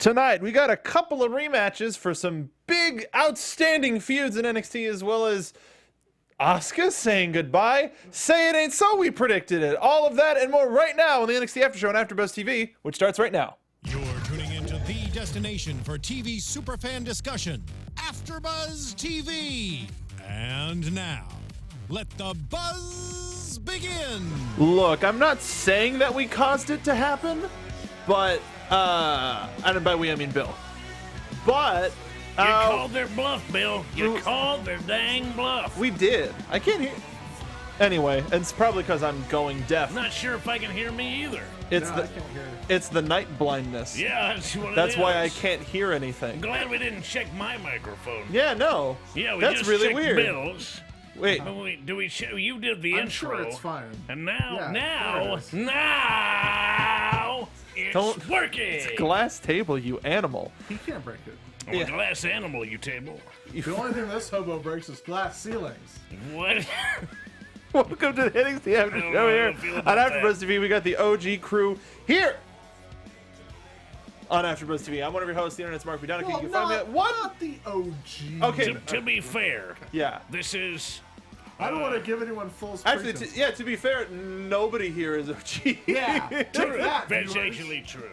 Tonight, we got a couple of rematches for some big, outstanding feuds in NXT, as well as Asuka saying goodbye. Say it ain't so, we predicted it. All of that and more right now on the NXT After Show on AFTERBUZZ TV, which starts right now. You're tuning into the destination for TV superfan discussion, AFTERBUZZ TV. And now, let the buzz begin. Look, I'm not saying that we caused it to happen, but, and by we, I mean Bill. But, you called their bluff, Bill. You called their dang bluff. We did. I can't hear. Anyway, it's probably because I'm going deaf. I'm not sure if I can hear me either. It's the night blindness. Yeah, that's why I can't hear anything. I'm glad we didn't check my microphone. Yeah, no. Yeah, we that's just really checked weird. Bill's. Wait. You did the I'm intro. sure it's fine. And now it's working. It's a glass table, you animal. He can't break it. I'm a glass animal, you table. The only thing this hobo breaks is glass ceilings. What? Welcome to the NXT After Show here on AfterBuzz TV. We got the OG crew here on AfterBuzz TV. I'm one of your hosts, the internet's Mark Donica. Well, you can find me at what? Not the OG. Okay. To be fair, Yeah. this is. I don't want to give anyone false Actually, pretense. to be fair, nobody here is OG. Yeah, take that, That's viewers. actually true.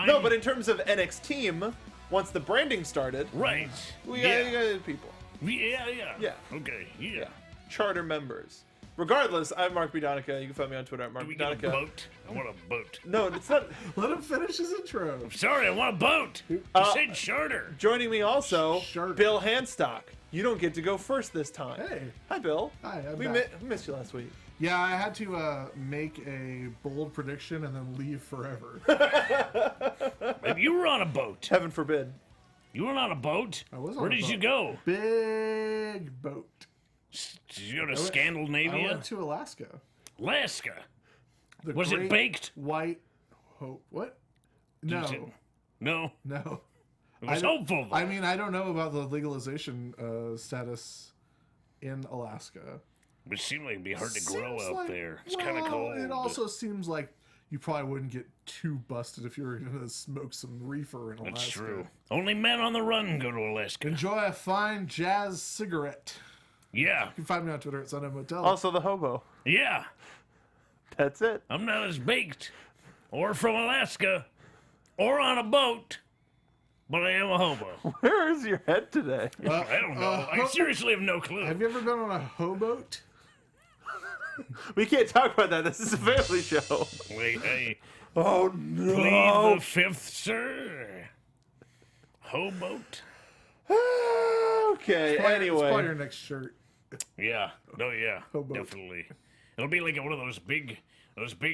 No, but in terms of NXT team, once the branding started, Right. we got people. Yeah. Yeah. Okay, Yeah. Charter members. Regardless, I'm Mark Donica. You can find me on Twitter at Do Mark we get a Donica. boat? I want a boat. No, it's not. Let him finish his intro. Sorry, I want a boat. You said charter. Joining me also, Charter. Bill Hanstock. You don't get to go first this time. Hey. Hi, Bill. Hi, I'm we back. missed you last week. Yeah, I had to make a bold prediction and then leave forever. And you were on a boat. Heaven forbid. You were on a boat? I was on Where a did boat. you go? Big boat. Did you go to I Scandinavia? went to Alaska. Alaska. The Was it Great baked? White Hope. What? No. No. No. It was hopeful, though. I mean, I don't know about the legalization status in Alaska. It seemed like it'd be hard to grow Seems out like- there. It's kind of well, cold. It also seems like you probably wouldn't get too busted if you were going to smoke some reefer in Alaska. That's true. Only men on the run go to Alaska. Enjoy a fine jazz cigarette. Yeah. You can find me on Twitter at Sunday Motel. Also, the hobo. Yeah. That's it. I'm not as baked, or from Alaska, or on a boat, but I am a hobo. Where is your head today? I don't know. I seriously have no clue. Have you ever been on a hoboat? We can't talk about that. This is a family show. Wait, hey, Oh, plead no. the fifth, sir. Hoboat? Okay, It's probably anyway. your next shirt. Yeah. No, yeah. Hoboat. Definitely. It'll be like one of those big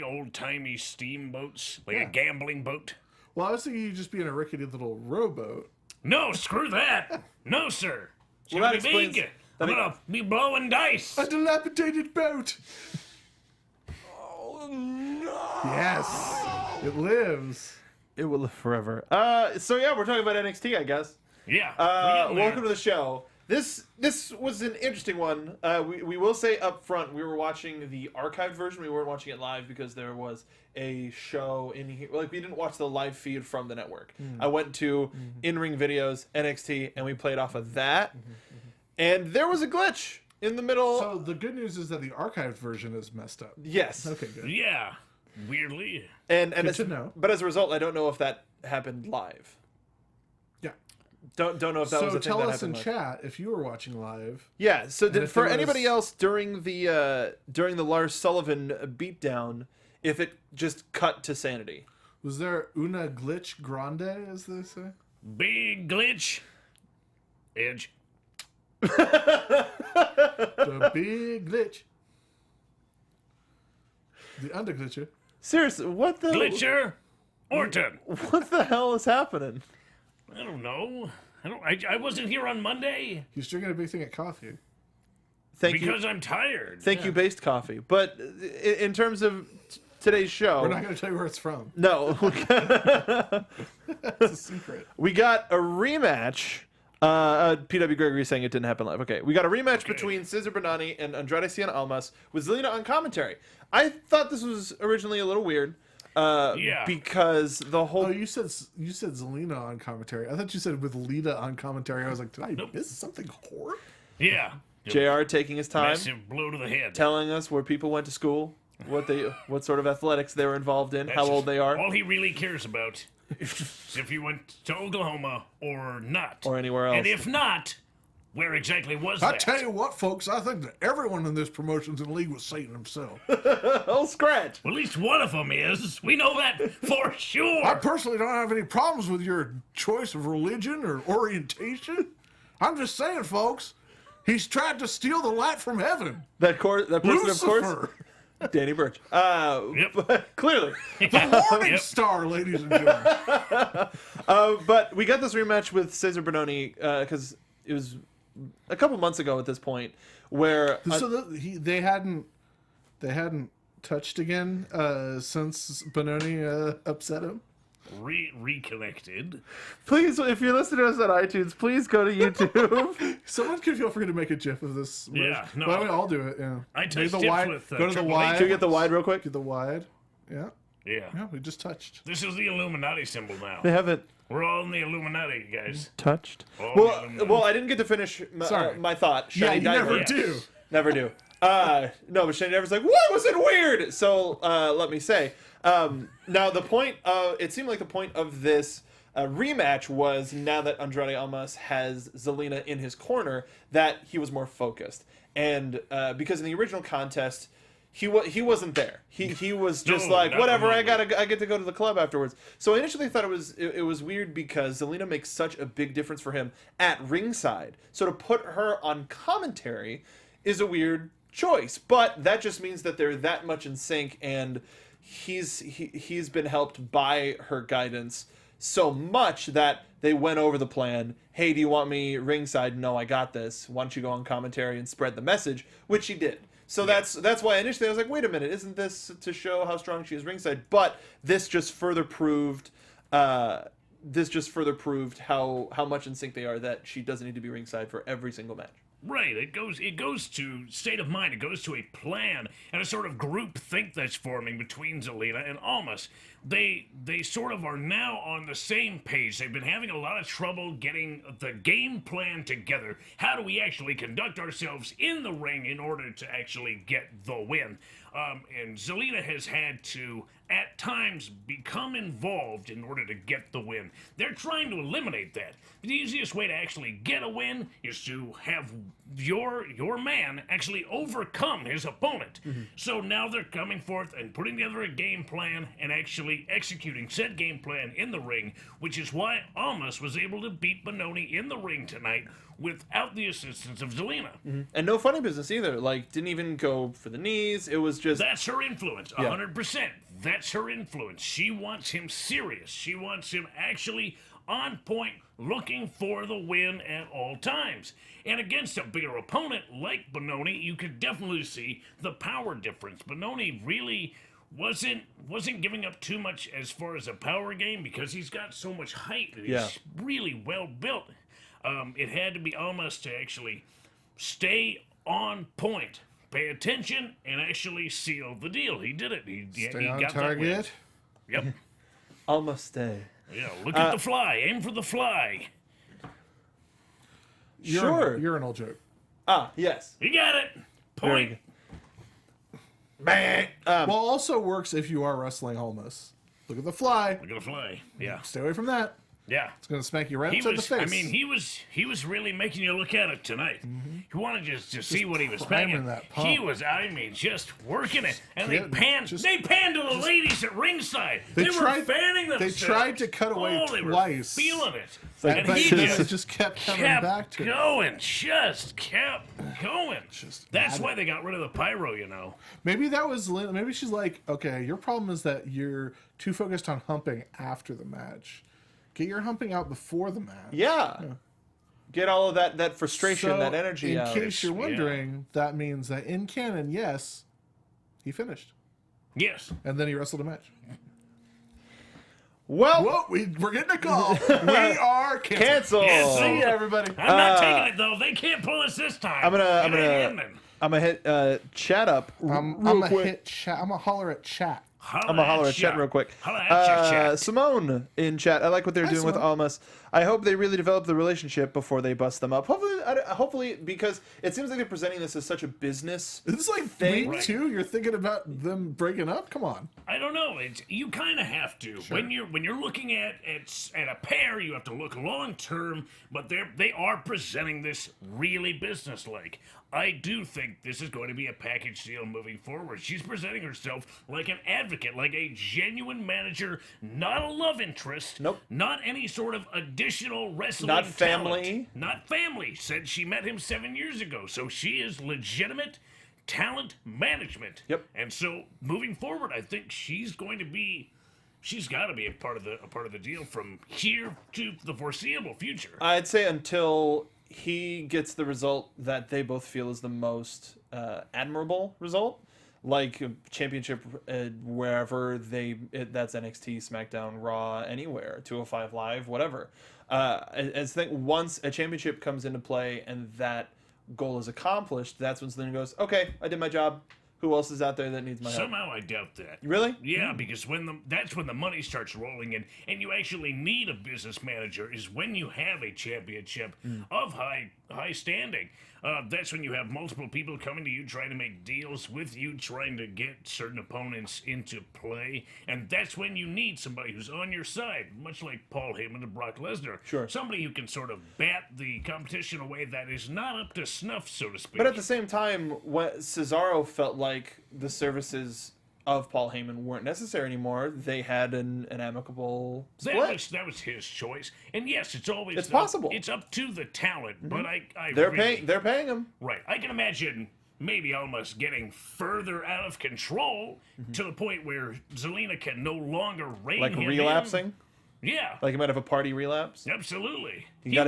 old-timey steamboats, like Yeah. a gambling boat. Well, I was thinking you'd just be in a rickety little rowboat. No, screw that. No, sir. It's Well, gonna that be explains- big. that I'm gonna be blowing dice. A dilapidated boat. Oh, no. Yes, it lives. It will live forever. So yeah, we're talking about NXT, I guess. Yeah. we're getting there. Welcome to the show. This was an interesting one. We will say up front, we were watching the archived version. We weren't watching it live because there was a show in here. Like, we didn't watch the live feed from the network. I went to in-ring videos, NXT, and we played off of that. And there was a glitch in the middle. So the good news is that the archived version is messed up. Yes. Okay, good. Yeah. Weirdly. And Good to know. But as a result, I don't know if that happened live. Yeah. Don't know if that was So a thing tell that us in happened live. chat if you were watching live. Yeah. So if for there was- anybody else during the Lars Sullivan beatdown, if it just cut to sanity. Was there una glitch grande, as they say? Big glitch. Edge. The big glitch. The under glitcher. Seriously, what the Glitcher. Orton. What the hell is happening? I don't know. I wasn't here on Monday He's drinking a big thing of coffee. Thank because you. I'm tired. Thank you, based coffee. But in terms of today's show, We're not going to tell you where it's from. no. It's a secret. We got a rematch. PW Gregory saying it didn't happen live. Okay, we got a rematch between Cesar Bonani and Andrade Cien Almas with Zelina on commentary. I thought this was originally a little weird. Yeah. because the whole Oh, you said Zelina on commentary. I thought you said with Lita on commentary. I was like, did I miss something horrible? Yeah. JR taking his time, Massive blow to the head. telling us where people went to school, what sort of athletics they were involved in, how old they are, All he really cares about is if you went to Oklahoma or not. or anywhere else. And if not, where exactly was I that? tell you what, folks, I think that everyone in this promotion's in league with Satan himself. Oh, scratch! Well, at least one of them is. We know that for sure. I personally don't have any problems with your choice of religion or orientation. I'm just saying, folks, he's tried to steal the light from heaven. That person, of course, Lucifer, Danny Burch. Yep. But clearly. the morning star, ladies and gentlemen. But we got this rematch with Cesar Bononi because it was a couple months ago at this point, where So they hadn't touched again since Bononi upset him. Reconnected. please, if you're listening to us on iTunes, please go to YouTube. Someone could feel free to make a GIF of this. Yeah, no. But I mean, I'll do it. Yeah. I Make touched the tips wide. with, Go to the Triple H. wide. Can we get the wide real quick? Get the wide. Yeah. Yeah. Yeah. We just touched. This is the Illuminati symbol now. They haven't We're all in the Illuminati, guys. touched. All Well, the Illuminati. well, I didn't get to finish Sorry. my thought. Yeah, Shiny you Diamond. never Yes. do. Never do. No, but Shane Ever's like, what was it weird? So let me say. Now the point it seemed like the point of this rematch was, now that Andrade Almas has Zelina in his corner, that he was more focused. And because in the original contest, he wasn't there. He was just No, like, not whatever, I remotely. get to go to the club afterwards. So I initially thought it was weird because Zelina makes such a big difference for him at ringside. So to put her on commentary is a weird choice, but that just means that they're that much in sync, and he's been helped by her guidance so much that they went over the plan. Hey, do you want me ringside? No, I got this. Why don't you go on commentary and spread the message? Which she did. So that's why initially I was like, wait a minute, isn't this to show how strong she is ringside? But this just further proved how much in sync they are, that she doesn't need to be ringside for every single match. Right, it goes to state of mind, it goes to a plan and a sort of group think that's forming between Zelina and Almas. They sort of are now on the same page. They've been having a lot of trouble getting the game plan together. How do we actually conduct ourselves in the ring in order to actually get the win? And Zelina has had to, at times, become involved in order to get the win. They're trying to eliminate that. The easiest way to actually get a win is to have your man actually overcome his opponent. So now they're coming forth and putting together a game plan and actually executing said game plan in the ring, which is why Almas was able to beat Bononi in the ring tonight without the assistance of Zelina. And no funny business either. Like, didn't even go for the knees. It was just That's her influence, 100%. That's her influence. She wants him serious. She wants him actually on point, looking for the win at all times. And against a bigger opponent like Bononi, you could definitely see the power difference. Bononi really wasn't giving up too much as far as a power game because he's got so much height and he's really well built. It had to be Almas to actually stay on point, pay attention, and actually seal the deal. He did it. He Stay on got that win. target. Yep. almost stay. Yeah, look at the fly. Aim for the fly. Sure. You're an old joke. Yes. You got it. Very Point. good. Well, also works if you are wrestling Holmes. Look at the fly. Look at the fly. Yeah. Stay away from that. Yeah. It's gonna smack you right He upside was. the face. I mean, he was really making you look at it tonight. You wanted just to see what he was priming banging. that pump. He was. I mean, just working it. And Yeah, they panned. just- They panned to the ladies at ringside. They were fanning They themselves. tried to cut away They were twice. feeling it. like- And but he then just it just kept coming kept back to it. going. Just kept going. Just That's had why they got rid of the pyro. You know. Maybe that was maybe she's like, okay, your problem is that you're too focused on humping after the match. Get your humping out before the match. Yeah. Get all of that frustration, So, that energy in out. case you're wondering, that means that in canon, yes, he finished. Yes. And then he wrestled a match. Well, Whoa, we're getting a call. We are canceled. cancel. Yes, See ya, everybody. I'm not taking it though. They can't pull us this time. I'm gonna It ain't happening. hit chat up I'm real gonna quick. hit chat. I'm gonna holler at chat. Holla I'm gonna holler at ya. chat real quick. Holla at ya, chat. Simone in chat. I like what they're doing with Almas. I hope they really develop the relationship before they bust them up. Hopefully, because it seems like they're presenting this as such a business. It's like thing. week 2. You're thinking about them breaking up. Come on. I don't know. You kind of have to. Sure. When you're looking at a pair, you have to look long term. But they are presenting this really businesslike. I do think this is going to be a package deal moving forward. She's presenting herself like an advocate, like a genuine manager, not a love interest. Nope. Not any sort of additional wrestling Not talent. family. Not family. Said she met him 7 years ago. So she is legitimate talent management. Yep. And so moving forward, I think she's got to be a part of the deal from here to the foreseeable future. I'd say until he gets the result that they both feel is the most admirable result, like a championship wherever that's NXT, SmackDown, Raw, anywhere, 205 Live, whatever. I think once a championship comes into play and that goal is accomplished, that's when Selena goes, okay, I did my job. Who else is out there that needs my help? Somehow I doubt that. Really? Yeah, because that's when the money starts rolling in, and you actually need a business manager. Is when you have a championship of high standing. That's when you have multiple people coming to you, trying to make deals with you, trying to get certain opponents into play, and that's when you need somebody who's on your side, much like Paul Heyman and Brock Lesnar. Sure. Somebody who can sort of bat the competition away that is not up to snuff, so to speak. But at the same time, what Cesaro felt like the services of Paul Heyman weren't necessary anymore. They had an amicable split. That was his choice, and yes, it's possible. It's up to the talent, but They're paying him. Right, I can imagine maybe almost getting further out of control to the point where Zelina can no longer rein Like him relapsing. in. Yeah, Like he might have a party relapse. absolutely. He's got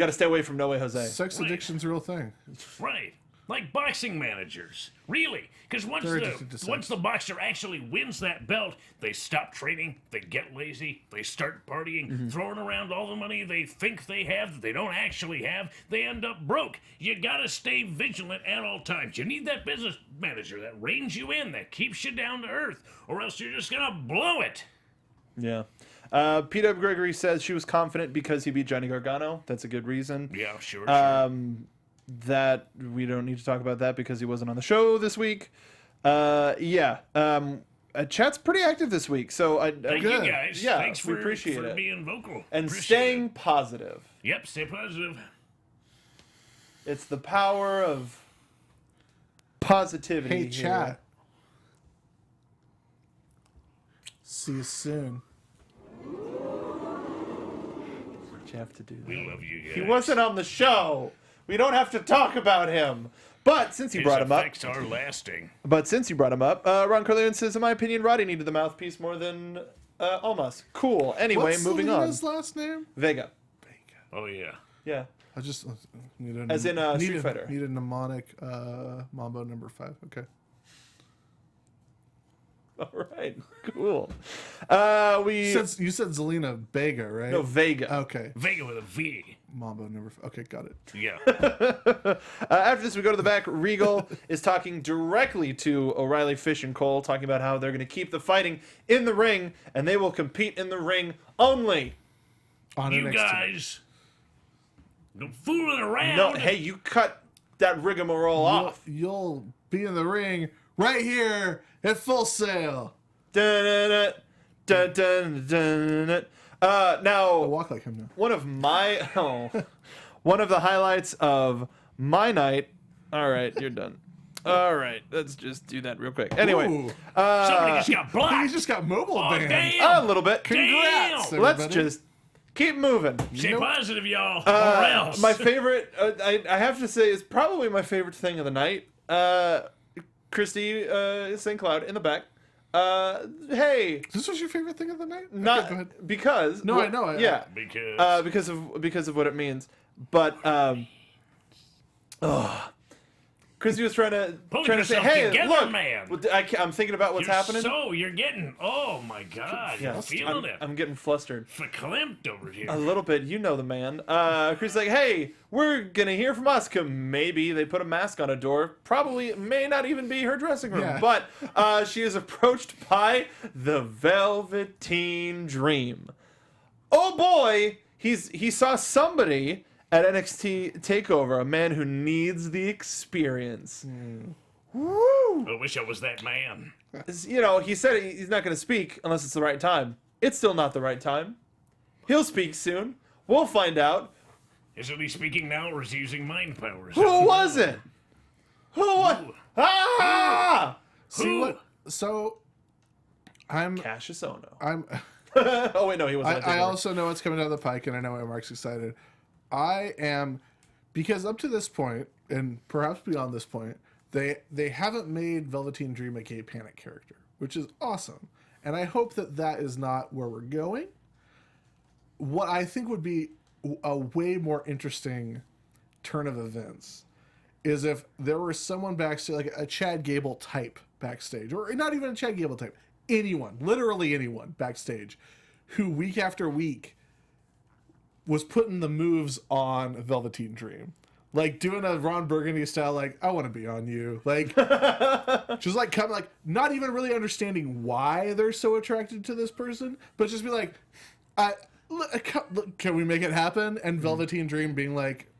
to stay away from No Way Jose. Sex addiction's a real thing. Right. Like boxing managers, really, because once They're addicted to sex. the boxer actually wins that belt, they stop training, they get lazy, they start partying, throwing around all the money they think they have that they don't actually have. They end up broke. You gotta stay vigilant at all times. You need that business manager that reins you in, that keeps you down to earth, or else you're just gonna blow it. Yeah. P.W. Gregory says she was confident because he beat Johnny Gargano. That's a good reason. Yeah, sure. That we don't need to talk about that because he wasn't on the show this week. Chat's pretty active this week, so Thank you guys. Yeah, Thanks we for appreciate it. being vocal. And Appreciate staying it. positive. Yep, stay positive. It's the power of positivity. Hey, here. chat. See you soon. What you have to do that. We love you guys. He wasn't on the show. We don't have to talk about him. But since you brought him up, effects are lasting. Ron Corleone says, in my opinion, Roddy needed the mouthpiece more than Almas. Cool. Anyway, What's moving Selena's on. last name? Vega. Oh yeah. Yeah. I just need a As in, Street Fighter. Need a mnemonic Mambo number 5. Okay. All right. Cool. You said Zelina Vega, right? No, Vega. Okay. Vega with a V. Mambo number 5. Okay, got it. Yeah. After this, we go to the back. Regal is talking directly to O'Reilly, Fish, and Cole, talking about how they're going to keep the fighting in the ring, and they will compete in the ring only. On You NXT. guys, no fooling around. No, hey, you cut that rigmarole off. You'll be in the ring right here at Full Sail. Dun, dun, dun, dun, dun, dun. Now, I'll walk like him now. one of the highlights of my night. All right, you're done. All right, let's just do that real quick. Anyway, Ooh. Somebody just got He blocked. just got mobile Oh, banned. damn. a little bit. Congrats, Damn. Let's everybody. just keep moving. Stay positive, y'all, or else. My favorite, I have to say, is probably my favorite thing of the night. Christy St. Cloud in the back. Hey, This was your favorite thing of the night? not Okay, go ahead. because. No, I know. Yeah, because because of what it means. But Chrissy was trying to say, yourself hey, together, look, man. I'm thinking about what's happening. You're getting, oh my God, you're feeling it. I'm getting flustered. Verklempt over here. A little bit, you know the man. Chrissy's like, hey, we're gonna hear from us. Maybe they put a mask on a door. Probably may not even be her dressing room. Yeah. But she is approached by the Velveteen Dream. Oh boy, he saw somebody at NXT TakeOver, a man who needs the experience. Woo! I wish I was that man. You know, he said he's not going to speak unless it's the right time. It's still not the right time. He'll speak soon. We'll find out. Isn't he speaking now, or is he using mind powers? Who was it? Who was? Ah! See what? So, Cassius Ohno. I'm. Oh wait, no, he wasn't. I also know what's coming down the pike, and I know why Mark's excited. I am, because up to this point, and perhaps beyond this point, they haven't made Velveteen Dream a gay panic character, which is awesome. And I hope that is not where we're going. What I think would be a way more interesting turn of events is if there was someone backstage, like a Chad Gable type backstage, or not even a Chad Gable type, anyone, literally anyone backstage, who week after week was putting the moves on Velveteen Dream. Like doing a Ron Burgundy style, like, I want to be on you. Like, just like coming, like, not even really understanding why they're so attracted to this person, but just be like, look, can we make it happen? And Velveteen Dream being like,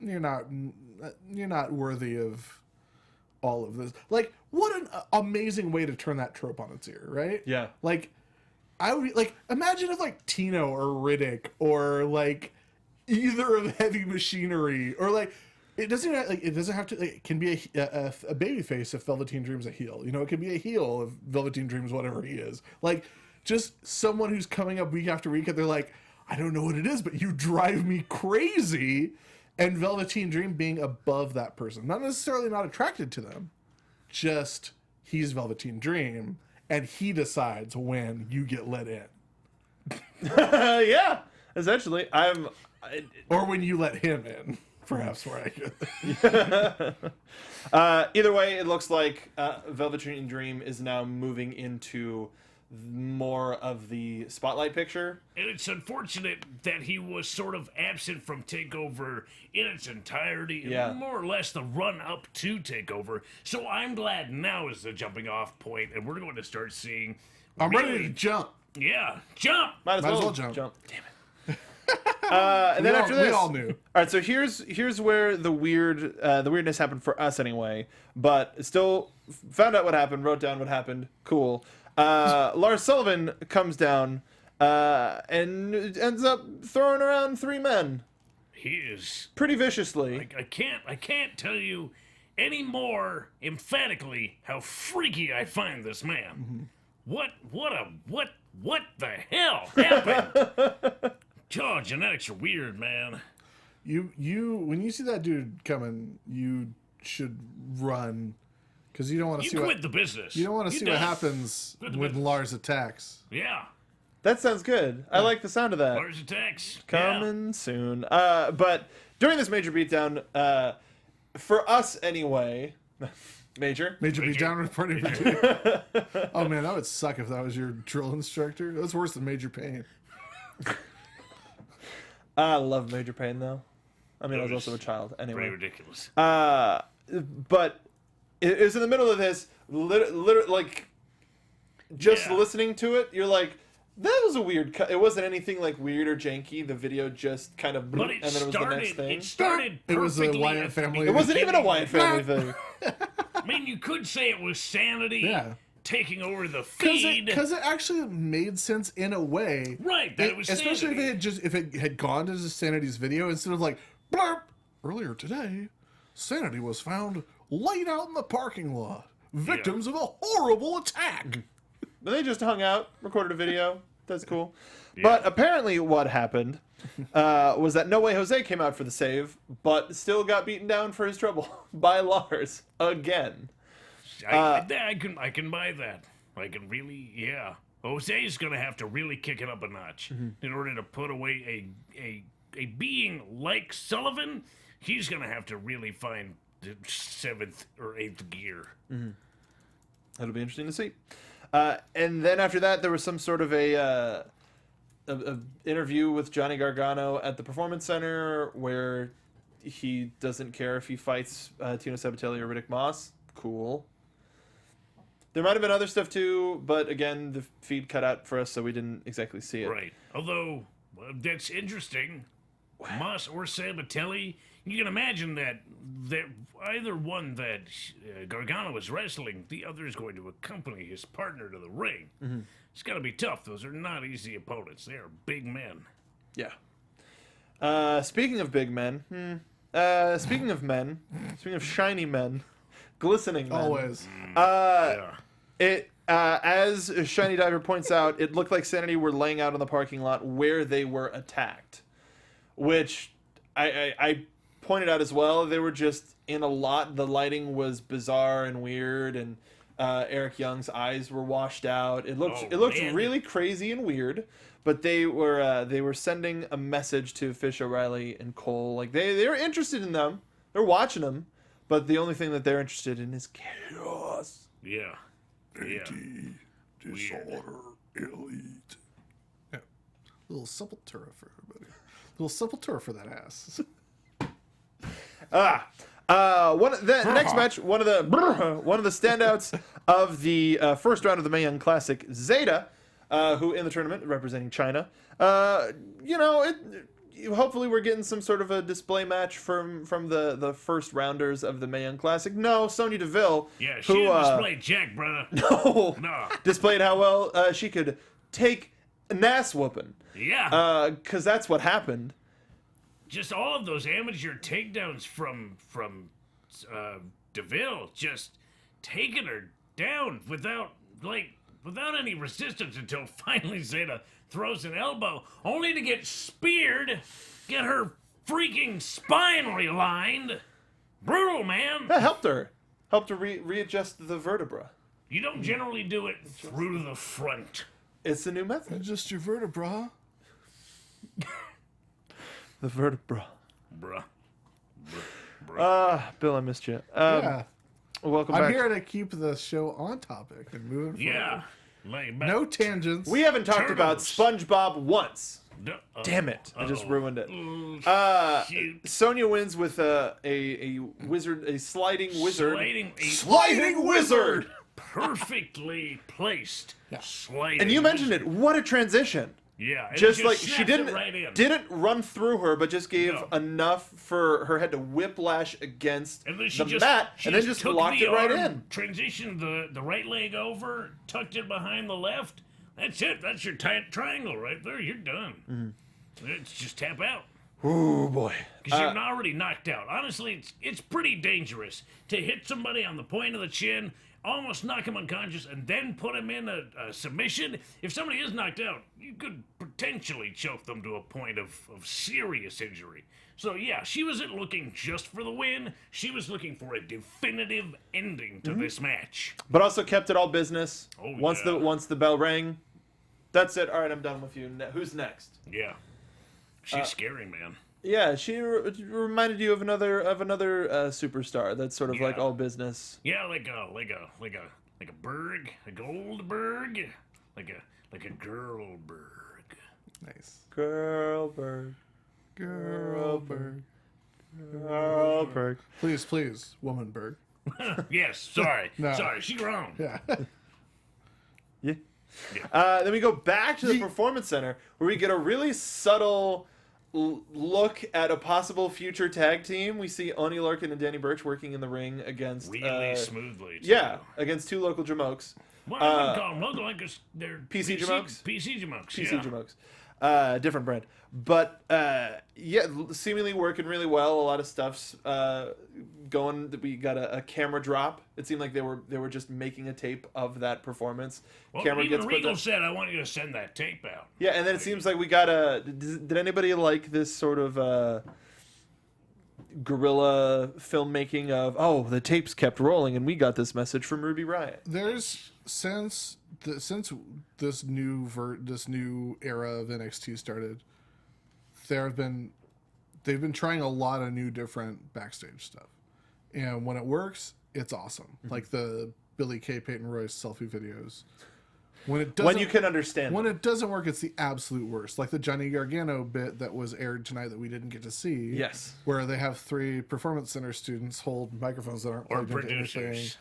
you're not worthy of all of this. Like, what an amazing way to turn that trope on its ear, right? Yeah. Like, I would like imagine if like Tino or Riddick or like either of Heavy Machinery or like it doesn't have to like, it can be a baby face if Velveteen Dream's a heel. You know, it can be a heel if Velveteen Dream's whatever he is. Like just someone who's coming up week after week and they're like, I don't know what it is, but you drive me crazy. And Velveteen Dream being above that person, not necessarily not attracted to them, just he's Velveteen Dream. And he decides when you get let in. Yeah, essentially. Or when you let him in, perhaps where I could. Either way, it looks like Velveteen Dream is now moving into more of the spotlight picture. And it's unfortunate that he was sort of absent from TakeOver in its entirety, and more or less the run up to TakeOver. So I'm glad now is the jumping off point, and we're going to start seeing. I'm ready to jump. Yeah, jump. Might as well jump. Damn it. And then after this, we all knew. All right, so here's where the weirdness happened for us anyway. But still found out what happened, wrote down what happened. Cool. Lars Sullivan comes down and ends up throwing around 3 men. He is pretty viciously. I can't tell you any more emphatically how freaky I find this man. Mm-hmm. What the hell happened? Oh, genetics are weird, man. You when you see that dude coming, you should run. Because you don't want to see quit the business. You don't want to see what happens when Lars attacks. Yeah. That sounds good. I like the sound of that. Lars attacks. Coming soon. But during this major beatdown, for us anyway, Major beatdown with party. Oh man, that would suck if that was your drill instructor. That's worse than Major Pain. I love Major Pain though. I mean, I was also a child. Anyway. Pretty ridiculous. But it was in the middle of this, literally, like, just listening to it, you're like, that was a weird cut. It wasn't anything, like, weird or janky. The video just kind of, but and then it was the next thing. It started perfectly. It was a Wyatt family. It wasn't even a Wyatt family thing. I mean, you could say it was sanity taking over the feed. Because it actually made sense in a way. Right, that it was especially sanity. if it had gone to Sanity's video instead of like, blurp, earlier today, Sanity was found laid out in the parking lot, victims of a horrible attack. But they just hung out, recorded a video. That's cool. Yeah. But apparently what happened was that No Way Jose came out for the save, but still got beaten down for his trouble by Lars again. I can buy that. I can really, Jose's going to have to really kick it up a notch in order to put away a being like Sullivan. He's going to have to really find 7th or 8th gear. That'll be interesting to see. And then after that, there was some sort of a interview with Johnny Gargano at the Performance Center where he doesn't care if he fights Tino Sabatelli or Riddick Moss. Cool. There might have been other stuff too, but again, the feed cut out for us, so we didn't exactly see it. Right. Although, that's interesting. Moss or Sabatelli, you can imagine that either one that Gargano was wrestling, the other is going to accompany his partner to the ring. It's got to be tough. Those are not easy opponents. They are big men. Yeah. Speaking of big men, speaking of men, speaking of shiny men, glistening men. Always. It as Shiny Diver points out, it looked like Sanity were laying out in the parking lot where they were attacked, which I pointed out as well. They were just in a lot. The lighting was bizarre and weird, and Eric Young's eyes were washed out. It looked really crazy and weird. But they were sending a message to Fish, O'Reilly, and Cole. Like they were interested in them. They're watching them, but the only thing that they're interested in is chaos. Yeah. Disorder, elite. Yeah. Little Sepultura for everybody. Little Sepultura for that ass. The next match, one of the standouts of the first round of the Mae Young Classic, Zeta, who in the tournament representing China. Hopefully we're getting some sort of a display match from the first rounders of the Mae Young Classic. No, Sonya Deville. Yeah, she didn't display jack, brother. No. Displayed how well she could take an ass whooping. Yeah. Because that's what happened. Just all of those amateur takedowns from Deville, just taking her down without any resistance until finally Zeta throws an elbow, only to get speared, get her freaking spine realigned. Brutal, man. That helped her readjust the vertebra. You don't generally do it through the front. It's a new method. Just your vertebra. The vertebra. Bruh. Bill, I missed you. Yeah. Welcome I'm back. here to keep the show on topic and moving forward. Yeah. Lay back. No tangents. We haven't talked about Turtles. SpongeBob once. Damn it! I just ruined it. Shoot. Sonya wins with a wizard, a sliding wizard. Sliding wizard. Perfectly placed. Yeah. Sliding. And you mentioned it. What a transition! Yeah. and Just it like she snapped didn't it right in. run through her, but just gave No. enough for her head to whiplash against And then she the mat, and then just took locked the it right arm, in. Transitioned the right leg over, tucked it behind the left. That's it. That's your tight triangle right there. You're done. It's just tap out. Oh boy! Because you're already knocked out. Honestly, it's pretty dangerous to hit somebody on the point of the chin, almost knock him unconscious, and then put him in a submission. If somebody is knocked out, you could potentially choke them to a point of serious injury. So yeah, she wasn't looking just for the win. She was looking for a definitive ending to this match. But also kept it all business. Oh, once yeah. the bell rang, that's it. All right, I'm done with you. Who's next? Yeah. She's scary, man. Yeah, she reminded you of another superstar that's sort of like Yeah. all business. Yeah, like a Berg, a Goldberg, like a Girlberg. Nice. Girlberg. Please, Womanberg. Yes, sorry, No. sorry, she wrong. Yeah. Yeah. Then we go back to the Performance Center where we get a really subtle look at a possible future tag team. We see Oni Larkin and Danny Burch working in the ring against Really smoothly. Too. Yeah, against two local jamokes. Well, I wouldn't call them local, like they're PC Jamokes? PC Jamokes. PC Yeah. jamokes. Different brand. But yeah, seemingly working really well. A lot of stuff's going. We got a camera drop. It seemed like they were just making a tape of that performance. Well, Camera even gets put Regal down. said, "I want you to send that tape out." Yeah, and then it seems like we got a. Did anybody like this sort of guerrilla filmmaking of the tapes kept rolling and we got this message from Ruby Riott? There's since this new era of NXT started, they've been trying a lot of new different backstage stuff, and when it works, it's awesome. Like the Billy Kay Peyton Royce selfie videos. When it doesn't, When you can understand when them. it doesn't work, it's the absolute worst. Like the Johnny Gargano bit that was aired tonight that we didn't get to see. Yes. Where they have 3 performance center students hold microphones that aren't Or plugged into anything. producers.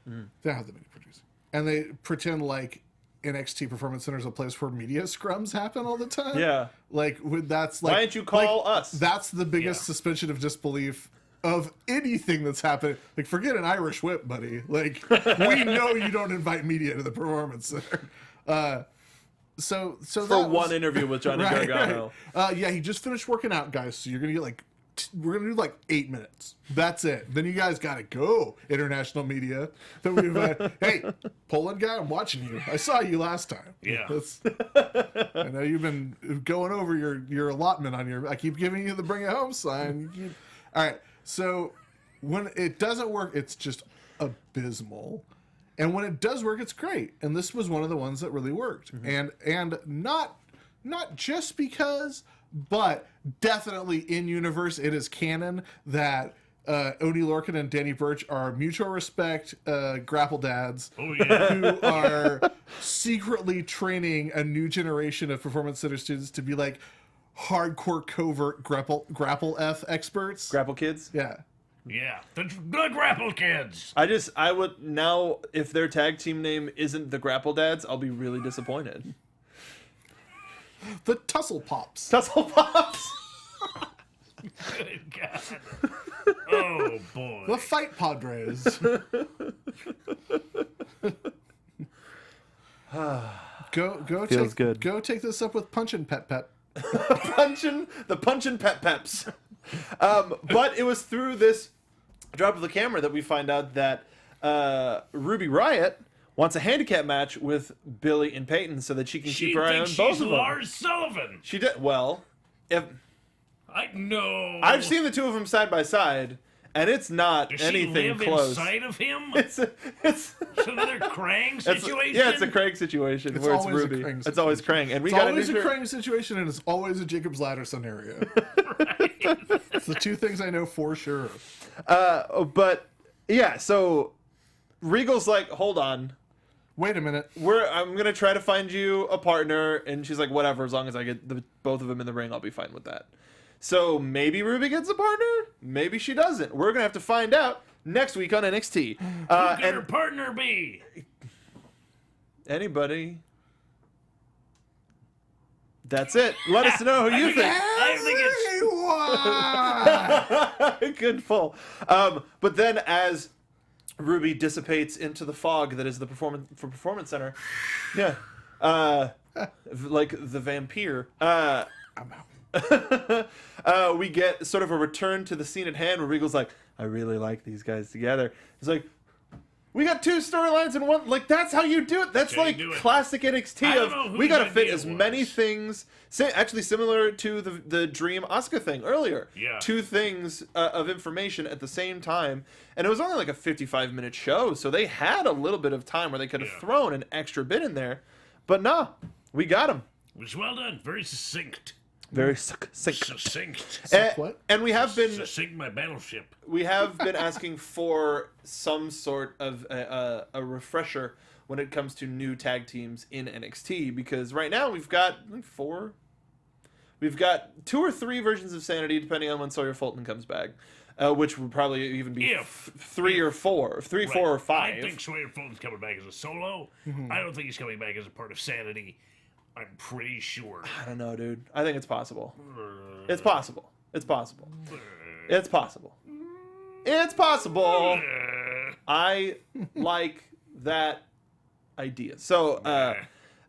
They don't have that many producers, and they pretend like NXT Performance Center is a place where media scrums happen all the time. Yeah. Like that's like. Why didn't you call us? That's the biggest Yeah. suspension suspension of disbelief of anything that's happening. Like, forget an Irish whip, buddy. Like, we know you don't invite media to the performance center. So For that one was- interview with Johnny Right, Gargano. right. Yeah, he just finished working out, guys. So you're gonna get like, we're gonna do like 8 minutes. That's it. Then you guys gotta go, international media. Then we've hey, Poland guy, I'm watching you. I saw you last time. Yeah. I know you've been going over your allotment on your. I keep giving you the bring it home sign. All right. So when it doesn't work, it's just abysmal. And when it does work, it's great. And this was one of the ones that really worked. And not just because, but definitely in universe, it is canon that Odie Lorcan and Danny Burch are mutual respect grapple dads Oh, yeah. who are secretly training a new generation of performance center students to be like hardcore covert grapple F experts. Grapple Kids. Yeah. Yeah. The Grapple Kids. I would now, if their tag team name isn't the Grapple Dads, I'll be really disappointed. The Tussle Pops. Tussle Pops. Good God. Oh, boy. The Fight Padres. Go Feels take, good. Go take this up with Punchin' Pep Pep. the punchin' pep peps. But it was through this drop of the camera that we find out that Ruby Riott wants a handicap match with Billy and Peyton so that she can She keep her eye on thinks both she's of them. Lars Sullivan. She did well. If I know. I've seen the two of them side by side, and it's not Does anything she live close. inside of him? It's It's another Krang situation. yeah, it's a Krang situation It's where it's always a Ruby. Krang It's always Krang, and we It's got always a new Krang situation, and it's always a Jacob's Ladder scenario. It's the two things I know for sure. But yeah, so Regal's like, hold on. Wait a minute. I'm gonna try to find you a partner, and she's like, whatever, as long as I get both of them in the ring, I'll be fine with that. So maybe Ruby gets a partner, maybe she doesn't. We're gonna have to find out next week on NXT. Who could her And partner be? anybody. That's it. Let us know who you think. I think it's Good pull. But then as Ruby dissipates into the fog that is the performance center, yeah, like the vampire. I'm out. We get sort of a return to the scene at hand where Regal's like, I really like these guys together. It's like, we got 2 storylines in one. Like, that's how you do it. That's How you like do it. classic I NXT don't know of we whose got to fit idea as it many was. things. Actually, similar to the Dream Asuka thing earlier. Yeah. 2 things of information at the same time. And it was only like a 55-minute show, so they had a little bit of time where they could have Yeah. thrown an extra bit in there. But nah, we got them. It was well done. Very succinct. Very succinct. Succinct. What? And we have been Succinct my battleship. asking for some sort of a refresher when it comes to new tag teams in NXT, because right now we've got 4. We've got 2 or 3 versions of Sanity, depending on when Sawyer Fulton comes back, which would probably even be If. 3 or 4, 3, 4 or 5. I think Sawyer Fulton's coming back as a solo. I don't think he's coming back as a part of Sanity. I'm pretty sure. I don't know, dude. I think it's possible. It's possible. It's possible. It's possible. It's possible. I like that idea. So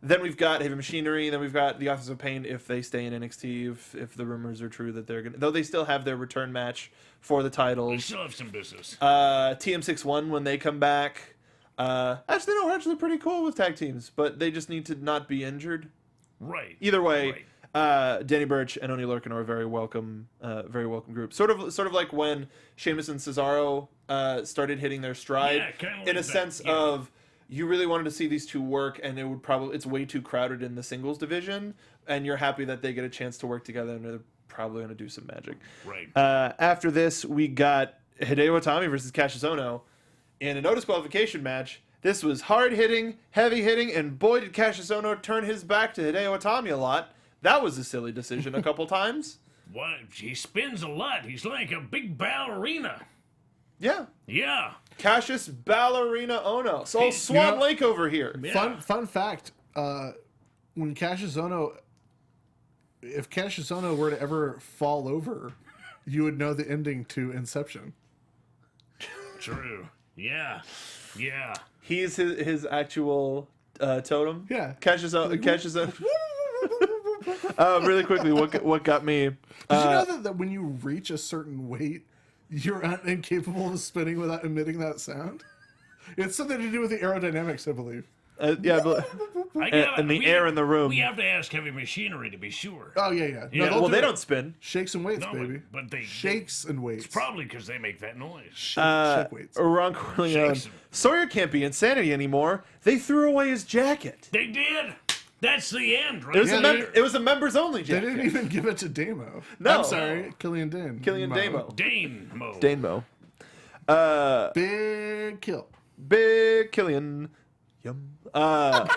then we've got Heavy Machinery, then we've got the Authors of Pain if they stay in NXT, if the rumors are true that they're gonna, though they still have their return match for the We titles. still have some business. TM61 when they come back. Actually, no, we're actually pretty cool with tag teams, but they just need to not be injured. Right. Either way, Right. Danny Burch and Oni Lorcan are a very welcome group. Sort of like when Sheamus and Cesaro started hitting their stride, Yeah, kinda in like a that, sense yeah. of you really wanted to see these two work, and it's way too crowded in the singles division, and you're happy that they get a chance to work together, and they're probably going to do some magic. Right. After this, we got Hideo Itami versus Cassius Ohno in a no disqualification match. This was hard hitting, heavy hitting, and boy did Cassius Ohno turn his back to Hideo Itami a lot. That was a silly decision a couple times. What? He spins a lot. He's like a big ballerina. Yeah. Yeah. Cassius Ballerina Ohno. So Swan Lake over here. Yeah. Fun fact, when Cassius Ohno, if Cassius Ohno were to ever fall over, you would know the ending to Inception. True. Yeah. Yeah. He's his actual totem. Yeah. Cassius Ohno. Really quickly, what got me? Did you know that when you reach a certain weight, you're incapable of spinning without emitting that sound? It's something to do with the aerodynamics, I believe. Yeah, but, and the air in the room. We have to ask Heavy Machinery to be sure. Oh, yeah. Yeah. No, Well, they don't spin. Shakes and weights, No, baby. but they Shakes and weights. It's probably because they make that noise. Shake weights. Ron Corleone. Shakes. Sawyer can't be Insanity anymore. They threw away his jacket. They did. That's the end, right? It was a members only They jacket. didn't even give it to Damo. No. I'm sorry, Killian Dane. Killian Damo. Dane mode. Danemo. Big kill. Big Killian. Yum. Wow.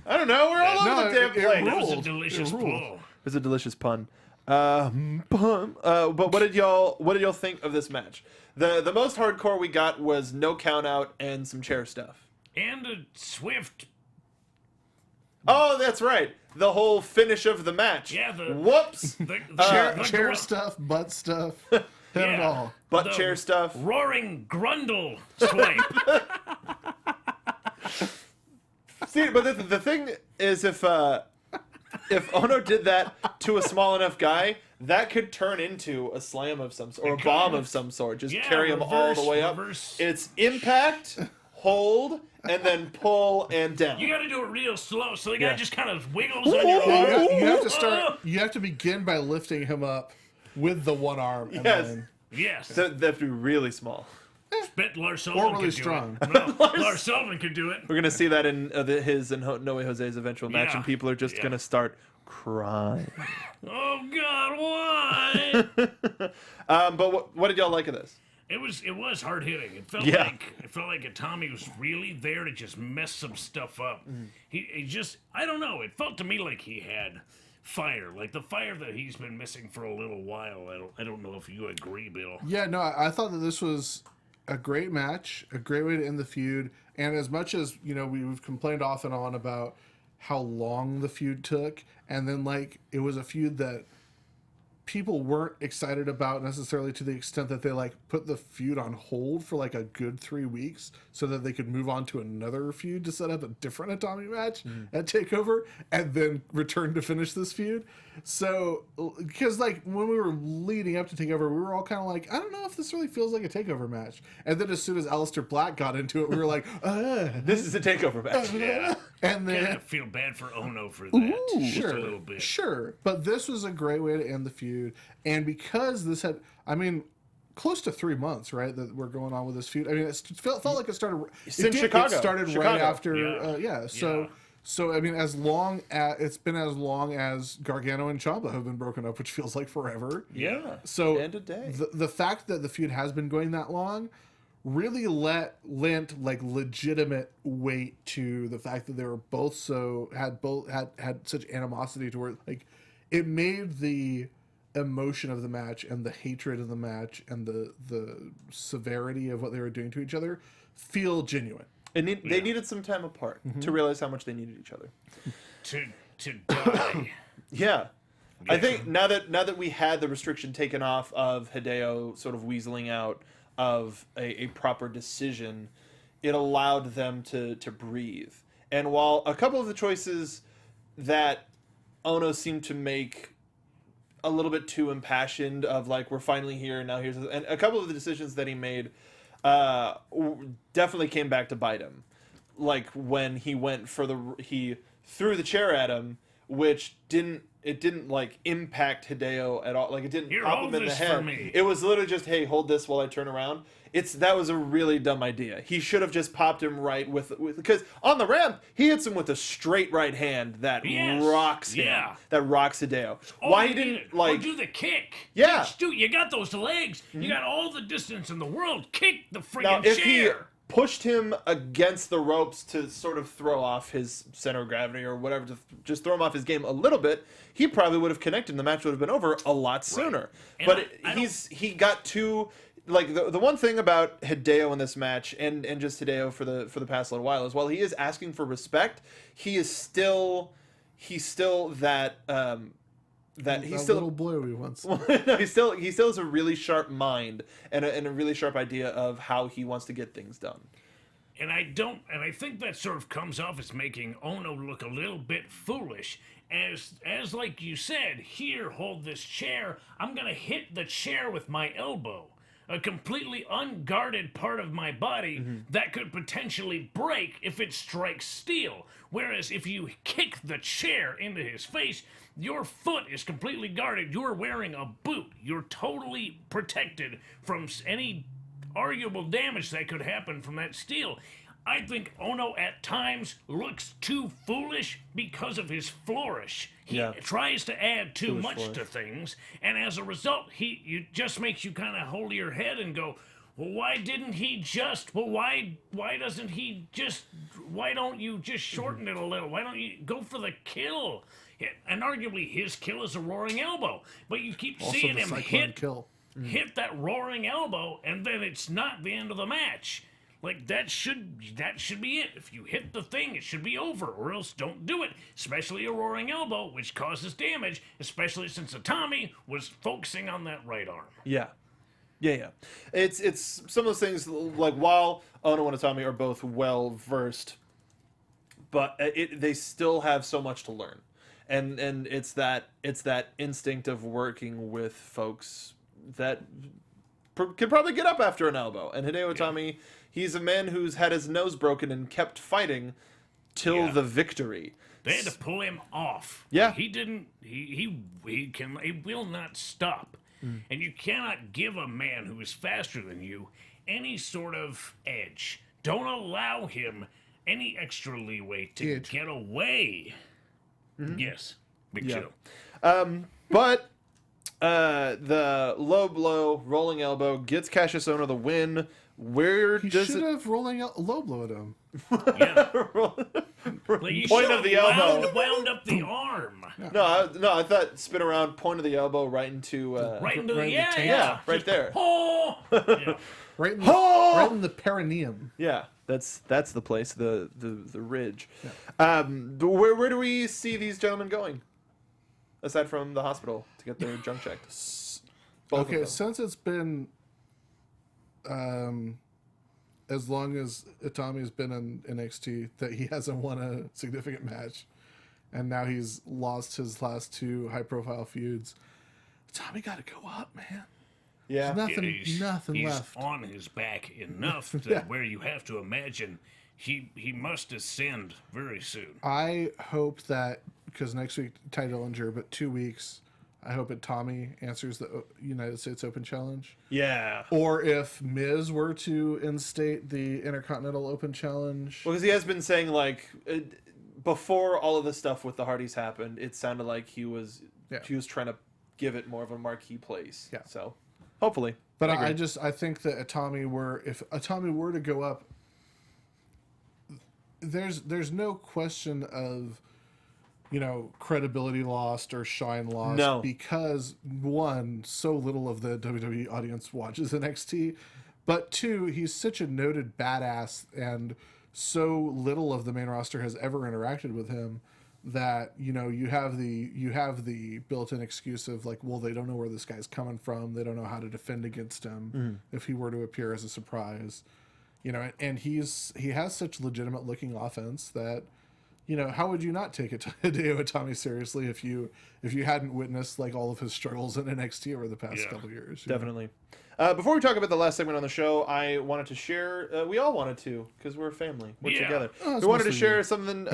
I don't know. We're all over the damn place. That was a ruled. delicious It ruled. pull. It was a delicious pun. But what did y'all think of this match? The most hardcore we got was no count out and some chair stuff. And a swift. Oh, that's right. The whole finish of the match. Yeah, Whoops. Chair stuff, butt stuff, hit it all. Butt chair stuff. Roaring grundle swipe. See, but the thing is, if Ono did that to a small enough guy, that could turn into a slam of some sort, or a bomb of some sort. Just carry him all the way up. It's impact, hold, and then pull and down. You got to do it real slow, so the guy Yeah. just kind of wiggles on your arm. You have to start. You have to begin by lifting him up with the one arm. And Yes. then, Yes. So they have to be really small. Bet Lars Sullivan really could strong. do it. No, Lars Sullivan could do it. We're gonna see that in his and No Way Jose's eventual match, Yeah. and people are just Yeah. gonna start crying. Oh God, why? But what did y'all like of this? It was hard hitting. It felt Yeah. like Tommy was really there to just mess some stuff up. Mm. He just, I don't know. It felt to me like he had fire, like the fire that he's been missing for a little while. I don't know if you agree, Bill. yeah, no, I thought that this was a great match, a great way to end the feud. And as much as we've complained off and on about how long the feud took, and then it was a feud that people weren't excited about necessarily to the extent that they put the feud on hold for a good 3 weeks so that they could move on to another feud to set up a different Atami match at TakeOver and then return to finish this feud. So, because when we were leading up to TakeOver, we were all kind of I don't know if this really feels like a TakeOver match. And then as soon as Aleister Black got into it, we were like, This is a takeover match. Yeah. and then... I feel bad for Ono for that. Just a little bit. Sure, but this was a great way to end the feud, and because this had, close to 3 months, right, that we're going on with this feud. It felt like it started. In Chicago. It started Chicago. right after. Yeah. So as long as it's been as long as Gargano and Ciampa have been broken up, which feels like forever. Yeah. So End of day. the fact that the feud has been going that long really lent legitimate weight to the fact that they were both had such animosity to where it made the emotion of the match and the hatred of the match and the severity of what they were doing to each other feel genuine. They needed some time apart to realize how much they needed each other. To die. Yeah. I think now that we had the restriction taken off of Hideo sort of weaseling out of a proper decision, it allowed them to breathe. And while a couple of the choices that Ono seemed to make a little bit too impassioned of we're finally here and now and a couple of the decisions that he made definitely came back to bite him. When he went for he threw the chair at him, which didn't like impact Hideo at all. Like it didn't Here, pop hold him in the this head. for me. It was literally just, hey, hold this while I turn around. That was a really dumb idea. He should have just popped him right with because on the ramp he hits him with a straight right hand that rocks him. Yeah. That rocks Hideo. Oh, Why you he didn't did it. like or do the kick? Yeah. Dude, you got those legs. You got all the distance in the world. Kick the now friggin' if he chair. pushed him against the ropes to sort of throw off his center of gravity or whatever, to just throw him off his game a little bit, he probably would have connected and the match would have been over a lot sooner. And But I he got too like the one thing about Hideo in this match and just Hideo for the past little while is while he is asking for respect, he's still that he's still little boy we once. no, he still has a really sharp mind and a really sharp idea of how he wants to get things done. And I think that sort of comes off as making Ono look a little bit foolish. As like you said, here, hold this chair. I'm gonna hit the chair with my elbow. A completely unguarded part of my body that could potentially break if it strikes steel. Whereas if you kick the chair into his face, your foot is completely guarded. You're wearing a boot. You're totally protected from any arguable damage that could happen from that steel. I think Ono at times looks too foolish because of his flourish. He tries to add too much to things, and as a result, it just makes you kind of hold your head and go, well, why didn't he just? Well, why doesn't he just? Why don't you just shorten it a little? Why don't you go for the kill? And arguably, his kill is a roaring elbow, but you keep seeing him hit that roaring elbow, and then it's not the end of the match. Like, that should be it. If you hit the thing, it should be over, or else don't do it. Especially a roaring elbow, which causes damage, especially since Itami was focusing on that right arm. Yeah. It's some of those things, like, while Ono and Itami are both well-versed, but they still have so much to learn. And it's that instinct of working with folks that can probably get up after an elbow. And Hideo Itami, he's a man who's had his nose broken and kept fighting till the victory. They had to pull him off. Yeah. He didn't. He will not stop. And you cannot give a man who is faster than you any sort of edge. Don't allow him any extra leeway to get away. Yes. Big show. But the low blow, rolling elbow gets Cassius Ohno the win. Where He does should it? have rolling low blow at him. Yeah. Point You of should've the elbow. wound up the arm. No, I thought spin around, point of the elbow, right into Right into right in the taint. yeah, right there. Oh! Yeah. Right in the perineum. Yeah, that's the place, the ridge. Yeah. But where do we see these gentlemen going? Aside from the hospital to get their junk checked. Both of them. Since it's been as long as Itami's been in NXT that he hasn't won a significant match, and now he's lost his last two high-profile feuds. Itami got to go up, man. Yeah. There's nothing He's left. on his back enough that where you have to imagine he must ascend very soon. I hope that, because next week Ty Dillinger, but 2 weeks, I hope Itami answers the United States Open Challenge. Yeah. Or if Miz were to instate the Intercontinental Open Challenge. Well, because he has been saying, like, before all of this stuff with the Hardys happened, it sounded like he was trying to give it more of a marquee place. Yeah. So, hopefully. But I think that if Itami were to go up, there's no question of, credibility lost or shine lost. No. Because, one, so little of the WWE audience watches NXT, but two, he's such a noted badass, and so little of the main roster has ever interacted with him that, you have the built-in excuse of, like, well, they don't know where this guy's coming from. They don't know how to defend against him if he were to appear as a surprise. And he has such legitimate looking offense that, how would you not take Hideo Itami seriously if you hadn't witnessed like all of his struggles in NXT over the past couple years? Definitely. Before we talk about the last segment on the show, I wanted to share. We all wanted to, because we're a family. We're together. Oh, we wanted to mostly share you. something.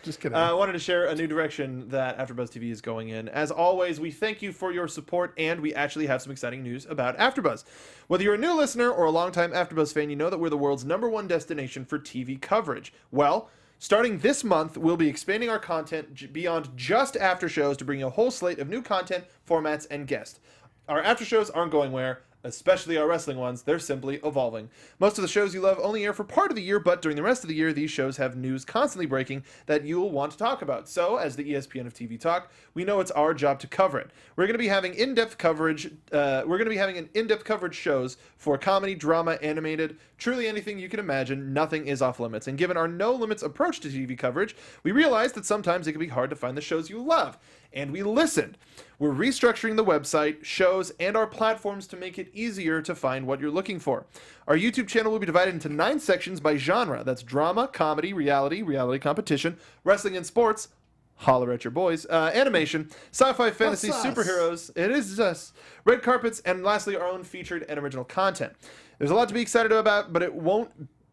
Just kidding. I wanted to share a new direction that AfterBuzz TV is going in. As always, we thank you for your support, and we actually have some exciting news about AfterBuzz. Whether you're a new listener or a longtime AfterBuzz fan, you know that we're the world's #1 destination for TV coverage. Well, starting this month, we'll be expanding our content beyond just after shows to bring you a whole slate of new content, formats, and guests. Our after shows aren't going where, especially our wrestling ones. They're simply evolving. Most of the shows you love only air for part of the year, but during the rest of the year, these shows have news constantly breaking that you'll want to talk about. So, as the ESPN of TV talk, we know it's our job to cover it. We're going to be having in-depth coverage. In-depth coverage shows for comedy, drama, animated, truly anything you can imagine. Nothing is off limits. And given our no limits approach to TV coverage, we realized that sometimes it can be hard to find the shows you love. And we listened. We're restructuring the website, shows, and our platforms to make it easier to find what you're looking for. Our YouTube channel will be divided into 9 sections by genre. That's drama, comedy, reality competition, wrestling and sports, holler at your boys, animation, sci-fi, fantasy, That's us. superheroes, it is us, red carpets, and lastly, our own featured and original content. There's a lot to be excited about, but it won't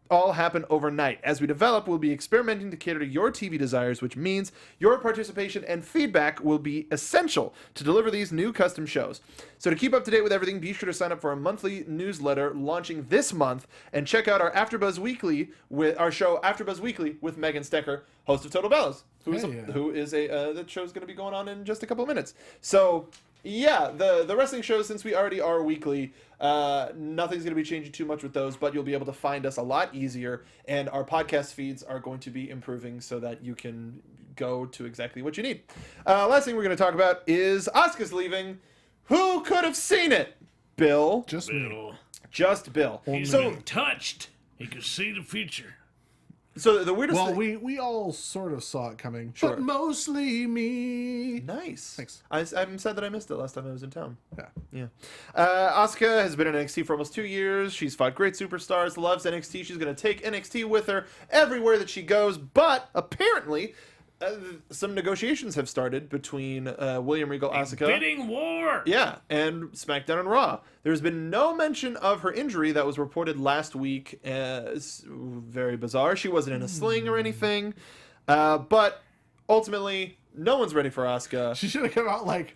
all happen overnight. As we develop, we'll be experimenting to cater to your TV desires, which means your participation and feedback will be essential to deliver these new custom shows. So to keep up to date with everything, be sure to sign up for our monthly newsletter launching this month, and check out our AfterBuzz Weekly with our show AfterBuzz Weekly with Megan Stecker, host of Total Bellas, that show's going to be going on in just a couple of minutes. So yeah, the wrestling shows, since we already are weekly, nothing's going to be changing too much with those, but you'll be able to find us a lot easier, and our podcast feeds are going to be improving so that you can go to exactly what you need. Last thing we're going to talk about is Asuka's leaving. Who could have seen it? Bill. Just Bill. Just Bill. He's been touched. He could see the future. So the weirdest Well, thing... we all sort of saw it coming, Sure. but mostly me. Nice. Thanks. I'm sad that I missed it last time I was in town. Yeah. Asuka has been in NXT for almost 2 years. She's fought great superstars, loves NXT. She's going to take NXT with her everywhere that she goes. But apparently, some negotiations have started between William Regal Asuka. Bidding war. Yeah, and SmackDown and Raw. There's been no mention of her injury that was reported last week. It's very bizarre. She wasn't in a sling or anything. But ultimately, no one's ready for Asuka. She should have come out like,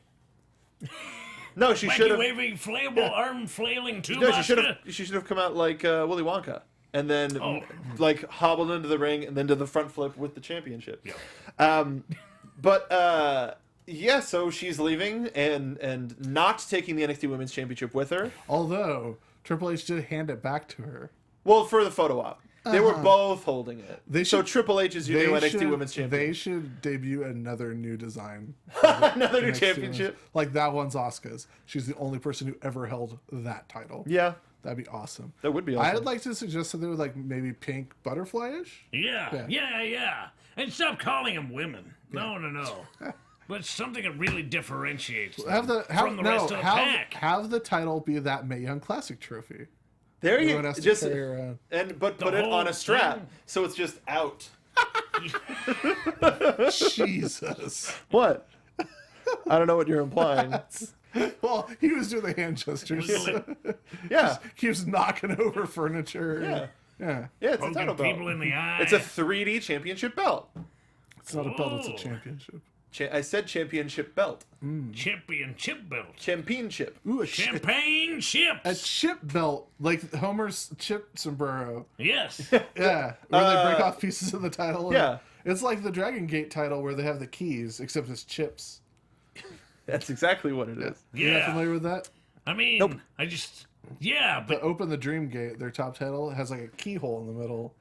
No, she should have. Waving, flammable, arm flailing too. No, she should have come out like Willy Wonka, and then like hobbled into the ring, and then to the front flip with the championship. Yeah. Yeah, so she's leaving and not taking the NXT Women's Championship with her. although Triple H did hand it back to her. Well, for the photo op, they were both holding it. So Triple H is your new NXT Women's Champion. They should debut another new design. Another new NXT championship. Women's. Like that one's Asuka's. She's the only person who ever held that title. Yeah, That'd be awesome. that would be awesome. I'd like to suggest something with like maybe pink butterfly-ish. Yeah. And stop calling them women. No. But something that really differentiates them from the rest of the pack. Have the title be that Mae Young Classic trophy. There you Everyone has to just carry around. but put it on a strap, thing. so it's just out. Jesus. What? I don't know what you're implying. Well, he was doing the hand gestures. Yeah, Keeps knocking over furniture. Yeah. yeah, it's a Poking title belt. people in the eye. It's a 3D championship belt. It's not a belt, it's a Oh. championship. I said championship belt. championship belt. Championship. Ooh, Champagne chips. a chip belt, like Homer's chip sombrero. Yes. Yeah, where they break off pieces of the title. and- Yeah. It's like the Dragon Gate title where they have the keys, except it's chips. That's exactly what it is. You're not Yeah. familiar with that? I mean, Nope. To but open the Dream Gate, their top title has like a keyhole in the middle,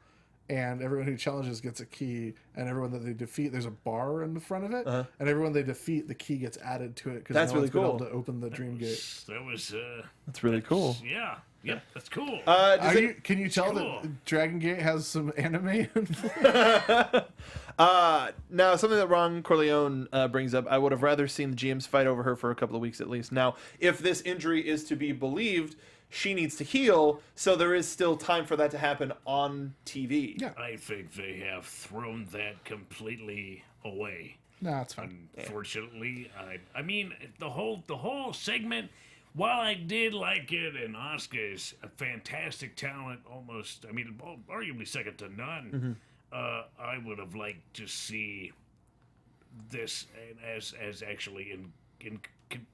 and everyone who challenges gets a key, and everyone that they defeat, there's a bar in the front of it, and everyone they defeat, the key gets added to it because That's no one's really been able cool. to open the Dream Gate. that was, That's really cool. yeah, that's cool. Can you tell cool. that Dragon Gate has some anime influence? Now, something that Ron Corleone brings up, I would have rather seen the GMs fight over her for a couple of weeks at least. Now, if this injury is to be believed, she needs to heal, so there is still time for that to happen on TV. Yeah. I think they have thrown that completely away. No, it's fine. Unfortunately, I mean the whole segment. While I did like it, and Asuka is a fantastic talent, almost, I mean, arguably second to none. I would have liked to see this as actually in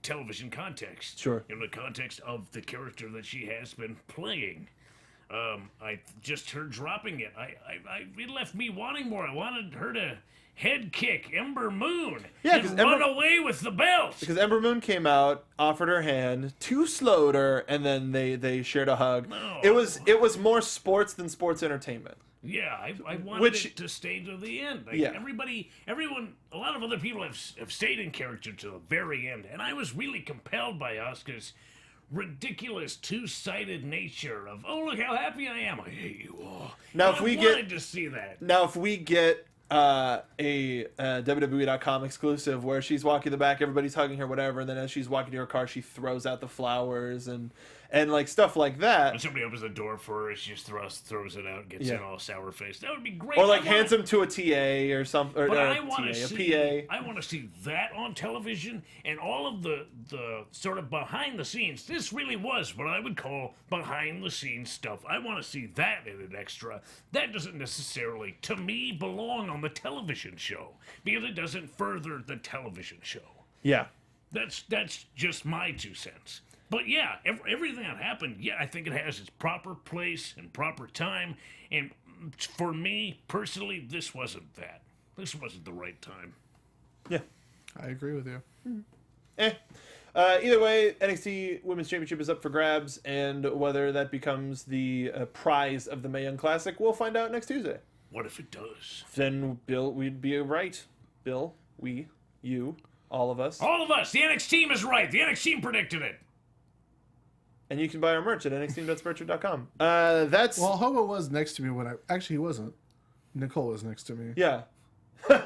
television context. Sure. In the context of the character that she has been playing. I just her dropping it. It left me wanting more. I wanted her to head kick Ember Moon and run away with the belt. Because Ember Moon came out, offered her hand, two slowed her, and then they shared a hug. No. It was more sports than sports entertainment. Yeah, I wanted it to stay to the end. Like, yeah. Everyone, a lot of other people have stayed in character to the very end, and I was really compelled by Asuka's ridiculous two-sided nature of, oh, look how happy I am. I hate you all. Now, I wanted to see that. Now, if we get a WWE.com exclusive where she's walking the back, everybody's hugging her, whatever, and then as she's walking to her car, she throws out the flowers and like stuff like that. When somebody opens the door for her, she just throws it out, gets in all sour faced. That would be great. Or like hands him to a TA or something, or I a want PA. to see that on television, and all of the sort of behind the scenes. This really was what I would call behind the scenes stuff. I want to see that in an extra. That doesn't necessarily, to me, belong on the television show because it doesn't further the television show. Yeah. That's just my 2 cents. But yeah, everything that happened, yeah, I think it has its proper place and proper time. And for me, personally, this wasn't that. This wasn't the right time. Yeah. I agree with you. Either way, NXT Women's Championship is up for grabs, and whether that becomes the prize of the Mae Young Classic, we'll find out next Tuesday. What if it does? Then, Bill, we'd be right. Bill, we, you, all of us. All of us! The NXT team is right! The NXT team predicted it! And you can buy our merch at nxteam.spreadshirt.com. That's... Well, Hobo was next to me when actually, he wasn't. Nicole was next to me. Yeah. I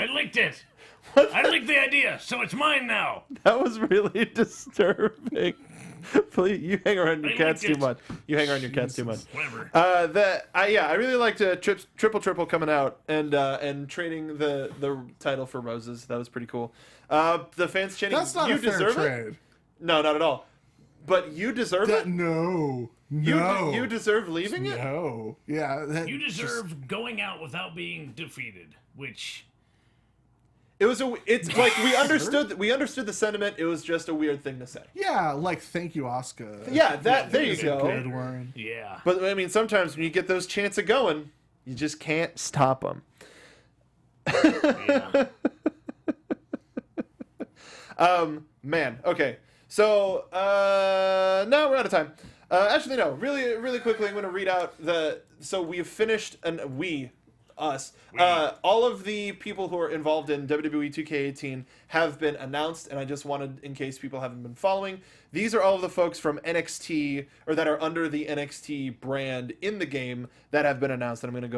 licked it! I licked the idea, so it's mine now! That was really disturbing. Please, you hang around your cats too much. You hang around your cats too much. Whatever. I really liked triple coming out and trading the title for roses. That was pretty cool. The fans chanting, That's not you a fair deserve trade. it. No, not at all. But you deserve it. No. You deserve leaving it. No. Yeah. You deserve going out without being defeated, which... It's like we understood the sentiment. It was just a weird thing to say. Yeah, like thank you, Asuka. Yeah, there you go. Good one. Yeah. But I mean, sometimes when you get those chances going, you just can't stop them. Yeah. Man. Okay. So now we're out of time. Actually, no. Really, really quickly, I'm going to read out So we've finished, all of the people who are involved in WWE 2K18 have been announced, and I just wanted, in case people haven't been following, these are all of the folks from NXT, or that are under the NXT brand in the game that have been announced, and I'm going to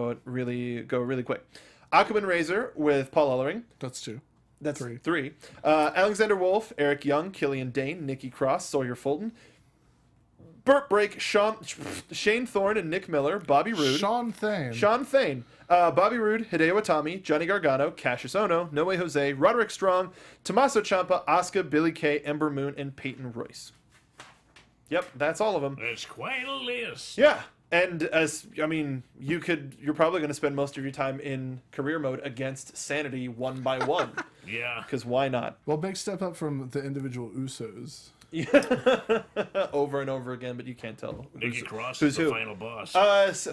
go really quick. Aquaman Razor with Paul Ellering. That's 2. That's 3. Alexander Wolf, Eric Young, Killian Dane, Nikki Cross, Sawyer Fulton, Burt Break, Shane Thorne and Nick Miller, Bobby Roode. Sean Thane. Bobby Roode, Hideo Itami, Johnny Gargano, Cassius Ohno, Noe Jose, Roderick Strong, Tommaso Ciampa, Asuka, Billy Kay, Ember Moon, and Peyton Royce. Yep, that's all of them. That's quite a list. Yeah, and you're probably going to spend most of your time in career mode against Sanity one by one. Yeah. Because why not? Well, big step up from the individual Usos. Over and over again, but you can't tell Nikki Cross who's is the who. final boss.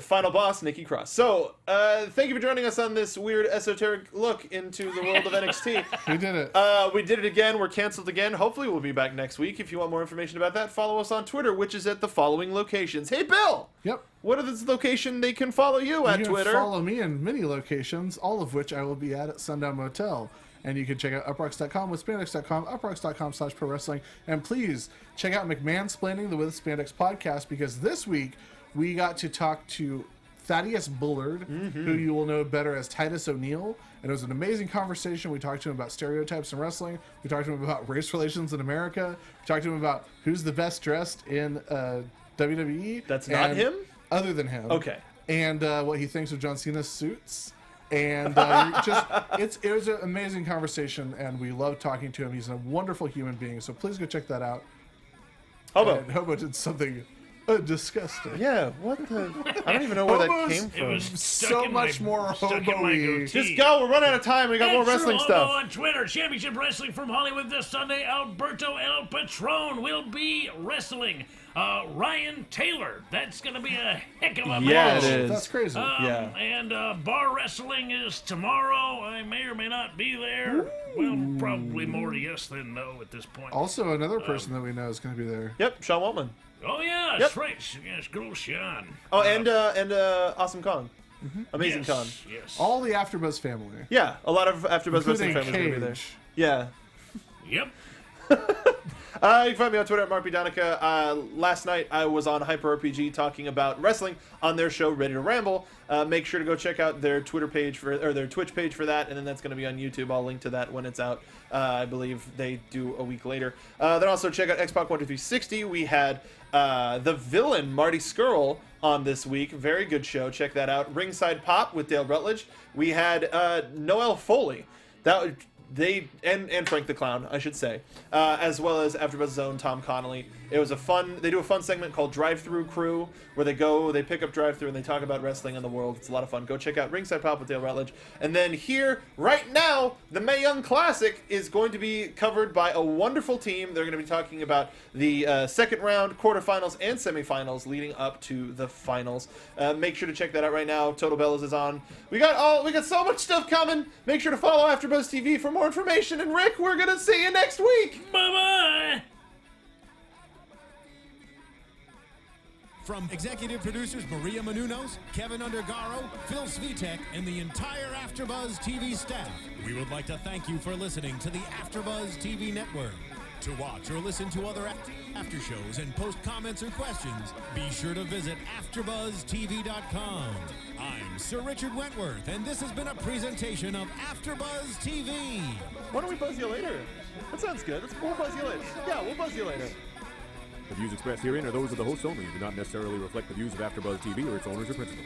Final boss, Nikki Cross. So, thank you for joining us on this weird esoteric look into the world of NXT. We did it. We did it again. We're canceled again. Hopefully, we'll be back next week. If you want more information about that, follow us on Twitter, which is at the following locations. Hey, Bill! Yep. What is this location they can follow you at You can Twitter? follow me in many locations, all of which I will be at Sundown Motel. And you can check out uprocks.com with spandex.com, uprocks.com/pro wrestling. And please check out McMansplaining the With Spandex podcast, because this week we got to talk to Thaddeus Bullard, who you will know better as Titus O'Neil. And it was an amazing conversation. We talked to him about stereotypes in wrestling. We talked to him about race relations in America. We talked to him about who's the best dressed in WWE. That's not him? Other than him. Okay. And what he thinks of John Cena's suits. And it was an amazing conversation, and we loved talking to him. He's a wonderful human being, so please go check that out. Hobo. And Hobo did something disgusting. Yeah, what the? I don't even know where that came It from. was stuck So in much my, more stuck in my hobo-y. goatee. Just go. We're running out of time. We got more And wrestling True stuff. Hobo on Twitter, Championship Wrestling from Hollywood this Sunday. Alberto El Patron will be wrestling Ryan Taylor. That's going to be a heck of a match. Yeah, it is. That's crazy. Yeah. And bar wrestling is tomorrow. I may or may not be there. Well, probably more yes than no at this point. Also, another person that we know is going to be there. Yep, Sean Waltman. Oh yeah, that's right. Yes, good old Sean. Oh, and Awesome Kong. Amazing Kong. Yes. All the AfterBuzz family. Yeah, a lot of AfterBuzz Wrestling Including families are going to be there. Cage. Yeah. Yep. You can find me on Twitter at Mark Donica. Last night I was on Hyper RPG talking about wrestling on their show Ready to Ramble. Make sure to go check out their Twitter page or their Twitch page for that, and then that's going to be on YouTube. I'll link to that when it's out. I believe they do a week later. Then also check out Xbox 12360. We had the villain Marty Skrull on this week. Very good show. Check that out. Ringside Pop with Dale Rutledge. We had Noel Foley. And Frank the Clown, I should say, as well as AfterBuzz's own Tom Connolly. It was they do a fun segment called Drive-Thru Crew, where they pick up Drive-Thru and they talk about wrestling in the world. It's a lot of fun. Go check out Ringside Pop with Dale Rutledge. And then here, right now, the Mae Young Classic is going to be covered by a wonderful team. They're going to be talking about the second round, quarterfinals, and semifinals leading up to the finals. Make sure to check that out right now. Total Bellas is on. We got so much stuff coming. Make sure to follow AfterBuzz TV for more information. And Rick, we're gonna see you next week. Bye-bye. From executive producers Maria Menounos, Kevin Undergaro, Phil Svitek, and the entire AfterBuzz TV staff, we would like to thank you for listening to the AfterBuzz TV network. To watch or listen to other after shows and post comments or questions, be sure to visit AfterBuzzTV.com. I'm Sir Richard Wentworth, and this has been a presentation of AfterBuzz TV. Why don't we buzz you later? That sounds good. We'll buzz you later. Yeah, we'll buzz you later. The views expressed herein are those of the hosts only and do not necessarily reflect the views of AfterBuzz TV or its owners or principals.